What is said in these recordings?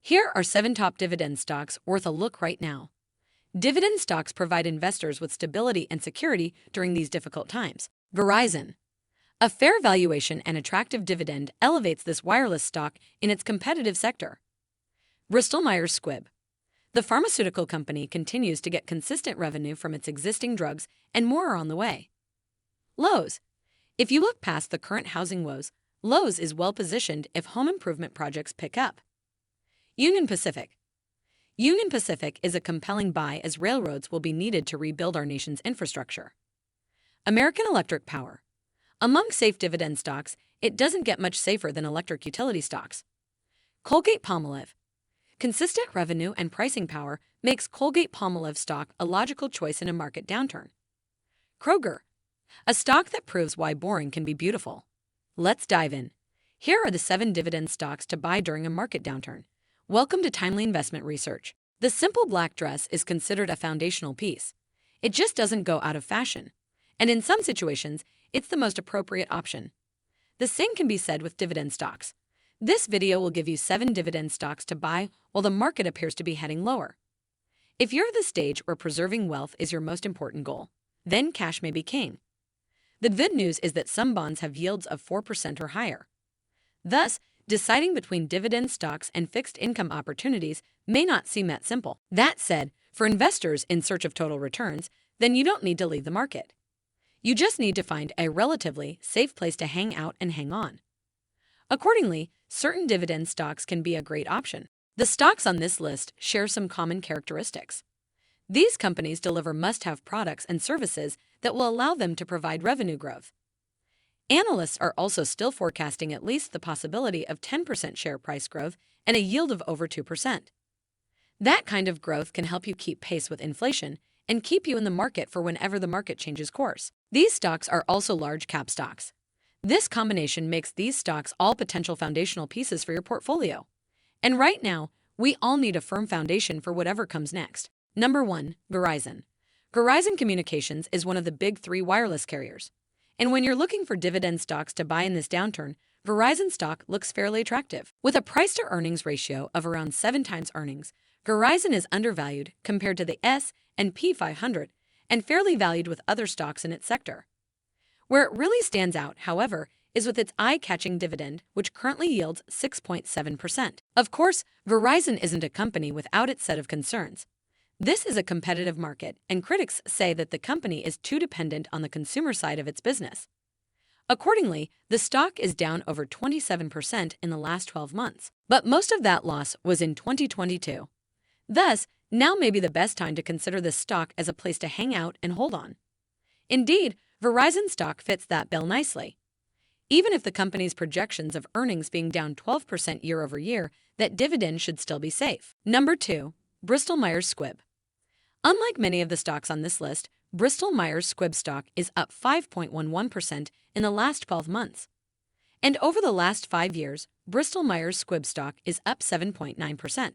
Here are 7 top dividend stocks worth a look right now. Dividend stocks provide investors with stability and security during these difficult times. Verizon. A fair valuation and attractive dividend elevates this wireless stock in its competitive sector. Bristol-Myers Squibb. The pharmaceutical company continues to get consistent revenue from its existing drugs, and more are on the way. Lowe's. If you look past the current housing woes, Lowe's is well positioned if home improvement projects pick up. Union Pacific. Union Pacific is a compelling buy as railroads will be needed to rebuild our nation's infrastructure. American Electric Power. Among safe dividend stocks, it doesn't get much safer than electric utility stocks. Colgate-Palmolive. Consistent revenue and pricing power makes Colgate-Palmolive stock a logical choice in a market downturn. Kroger. A stock that proves why boring can be beautiful. Let's dive in. Here are the 7 dividend stocks to buy during a market downturn. Welcome to Timely Investment Research. The simple black dress is considered a foundational piece. It just doesn't go out of fashion. And in some situations, it's the most appropriate option. The same can be said with dividend stocks. This video will give you 7 dividend stocks to buy while the market appears to be heading lower. If you're at the stage where preserving wealth is your most important goal, then cash may be king. The good news is that some bonds have yields of 4% or higher. Thus, deciding between dividend stocks and fixed income opportunities may not seem that simple. That said, for investors in search of total returns, then you don't need to leave the market. You just need to find a relatively safe place to hang out and hang on. Accordingly, certain dividend stocks can be a great option. The stocks on this list share some common characteristics. These companies deliver must-have products and services that will allow them to provide revenue growth. Analysts are also still forecasting at least the possibility of 10% share price growth and a yield of over 2%. That kind of growth can help you keep pace with inflation and keep you in the market for whenever the market changes course. These stocks are also large cap stocks. This combination makes these stocks all potential foundational pieces for your portfolio. And right now, we all need a firm foundation for whatever comes next. Number 1, Verizon. Verizon Communications is one of the big 3 wireless carriers. And when you're looking for dividend stocks to buy in this downturn, Verizon stock looks fairly attractive. With a price-to-earnings ratio of around 7 times earnings, Verizon is undervalued compared to the S&P 500 and fairly valued with other stocks in its sector. Where it really stands out, however, is with its eye-catching dividend, which currently yields 6.7%. Of course, Verizon isn't a company without its set of concerns. This is a competitive market, and critics say that the company is too dependent on the consumer side of its business. Accordingly, the stock is down over 27% in the last 12 months, but most of that loss was in 2022. Thus, now may be the best time to consider this stock as a place to hang out and hold on. Indeed, Verizon stock fits that bill nicely. Even if the company's projections of earnings being down 12% year over year, that dividend should still be safe. Number 2, Bristol-Myers Squibb. Unlike many of the stocks on this list, Bristol-Myers Squibb stock is up 5.11% in the last 12 months. And over the last 5 years, Bristol-Myers Squibb stock is up 7.9%.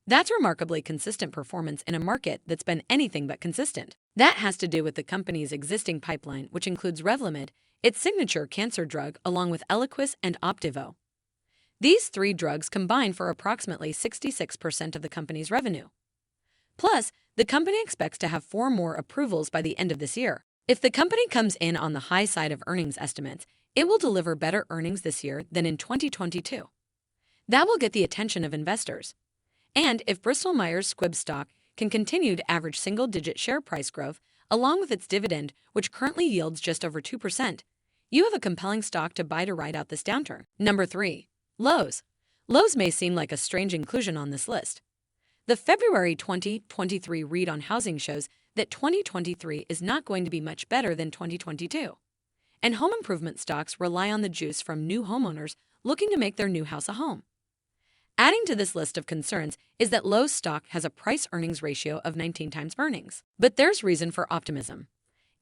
That's remarkably consistent performance in a market that's been anything but consistent. That has to do with the company's existing pipeline, which includes Revlimid, its signature cancer drug, along with Eliquis and Opdivo. These 3 drugs combine for approximately 66% of the company's revenue. Plus, the company expects to have 4 more approvals by the end of this year. If the company comes in on the high side of earnings estimates, it will deliver better earnings this year than in 2022. That will get the attention of investors. And if Bristol-Myers Squibb stock can continue to average single-digit share price growth, along with its dividend, which currently yields just over 2%, you have a compelling stock to buy to ride out this downturn. Number 3, Lowe's. Lowe's may seem like a strange inclusion on this list. The February 2023 read on housing shows that 2023 is not going to be much better than 2022. And home improvement stocks rely on the juice from new homeowners looking to make their new house a home. Adding to this list of concerns is that Lowe's stock has a price-earnings ratio of 19 times earnings. But there's reason for optimism.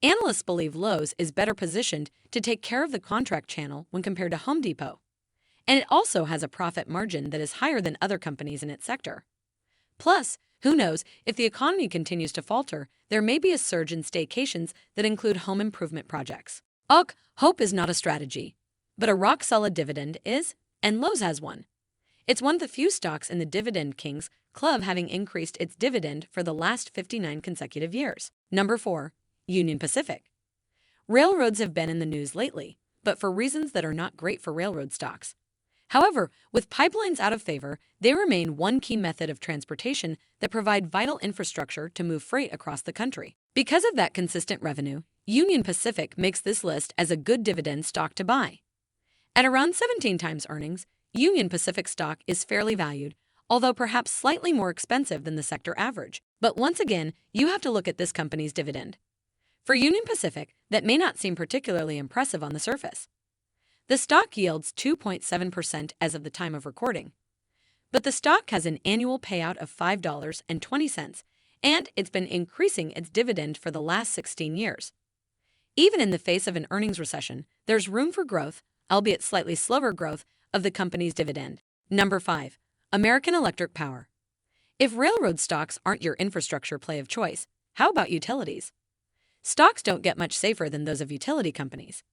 Analysts believe Lowe's is better positioned to take care of the contract channel when compared to Home Depot. And it also has a profit margin that is higher than other companies in its sector. Plus, who knows, if the economy continues to falter, there may be a surge in staycations that include home improvement projects. Hope is not a strategy, but a rock-solid dividend is, and Lowe's has one. It's one of the few stocks in the Dividend Kings Club having increased its dividend for the last 59 consecutive years. Number 4. Union Pacific. Railroads have been in the news lately, but for reasons that are not great for railroad stocks. However, with pipelines out of favor, they remain one key method of transportation that provide vital infrastructure to move freight across the country. Because of that consistent revenue, Union Pacific makes this list as a good dividend stock to buy. At around 17 times earnings, Union Pacific stock is fairly valued, although perhaps slightly more expensive than the sector average. But once again, you have to look at this company's dividend. For Union Pacific, that may not seem particularly impressive on the surface. The stock yields 2.7% as of the time of recording. But the stock has an annual payout of $5.20, and it's been increasing its dividend for the last 16 years. Even in the face of an earnings recession, there's room for growth, albeit slightly slower growth, of the company's dividend. Number 5. American Electric Power. If railroad stocks aren't your infrastructure play of choice, how about utilities? Stocks don't get much safer than those of utility companies.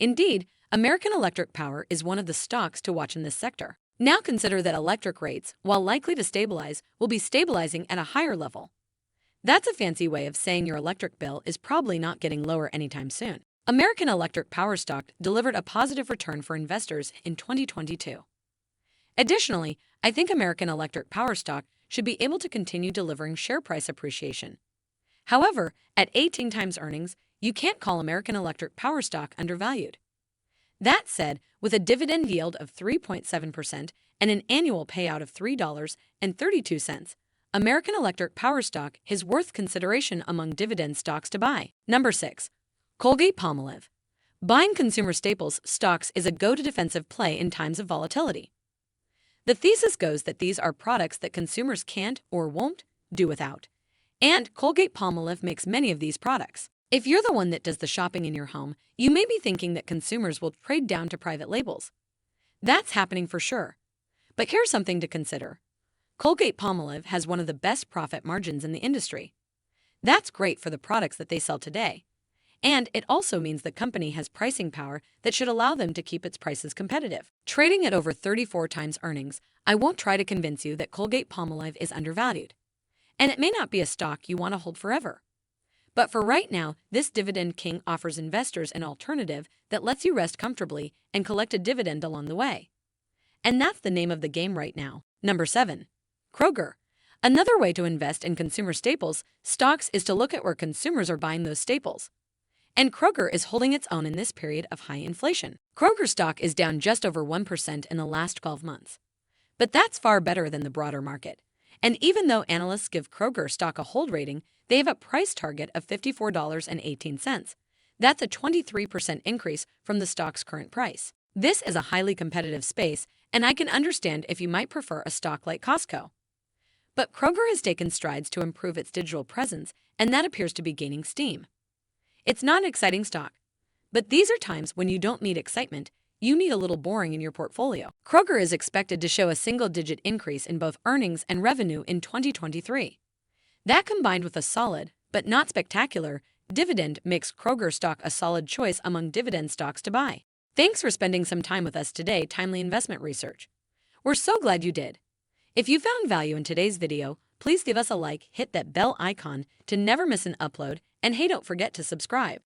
Indeed, American Electric Power is one of the stocks to watch in this sector. Now consider that electric rates, while likely to stabilize, will be stabilizing at a higher level. That's a fancy way of saying your electric bill is probably not getting lower anytime soon. American Electric Power stock delivered a positive return for investors in 2022. Additionally, I think American Electric Power stock should be able to continue delivering share price appreciation. However, at 18 times earnings, you can't call American Electric Power stock undervalued. That said, with a dividend yield of 3.7% and an annual payout of $3.32, American Electric Power stock is worth consideration among dividend stocks to buy. Number 6. Colgate-Palmolive. Buying consumer staples stocks is a go-to-defensive play in times of volatility. The thesis goes that these are products that consumers can't or won't do without. And Colgate-Palmolive makes many of these products. If you're the one that does the shopping in your home, you may be thinking that consumers will trade down to private labels. That's happening for sure. But here's something to consider. Colgate-Palmolive has one of the best profit margins in the industry. That's great for the products that they sell today. And it also means the company has pricing power that should allow them to keep its prices competitive. Trading at over 34 times earnings, I won't try to convince you that Colgate-Palmolive is undervalued. And it may not be a stock you want to hold forever. But for right now, this Dividend King offers investors an alternative that lets you rest comfortably and collect a dividend along the way. And that's the name of the game right now. Number 7. Kroger. Another way to invest in consumer staples stocks is to look at where consumers are buying those staples. And Kroger is holding its own in this period of high inflation. Kroger stock is down just over 1% in the last 12 months. But that's far better than the broader market. And even though analysts give Kroger stock a hold rating, they have a price target of $54.18. That's a 23% increase from the stock's current price. This is a highly competitive space, and I can understand if you might prefer a stock like Costco. But Kroger has taken strides to improve its digital presence, and that appears to be gaining steam. It's not an exciting stock, but these are times when you don't need excitement, you need a little boring in your portfolio. Kroger is expected to show a single-digit increase in both earnings and revenue in 2023. That combined with a solid, but not spectacular, dividend makes Kroger stock a solid choice among dividend stocks to buy. Thanks for spending some time with us today, Timely Investment Research. We're so glad you did. If you found value in today's video, please give us a like, hit that bell icon to never miss an upload, and hey, don't forget to subscribe.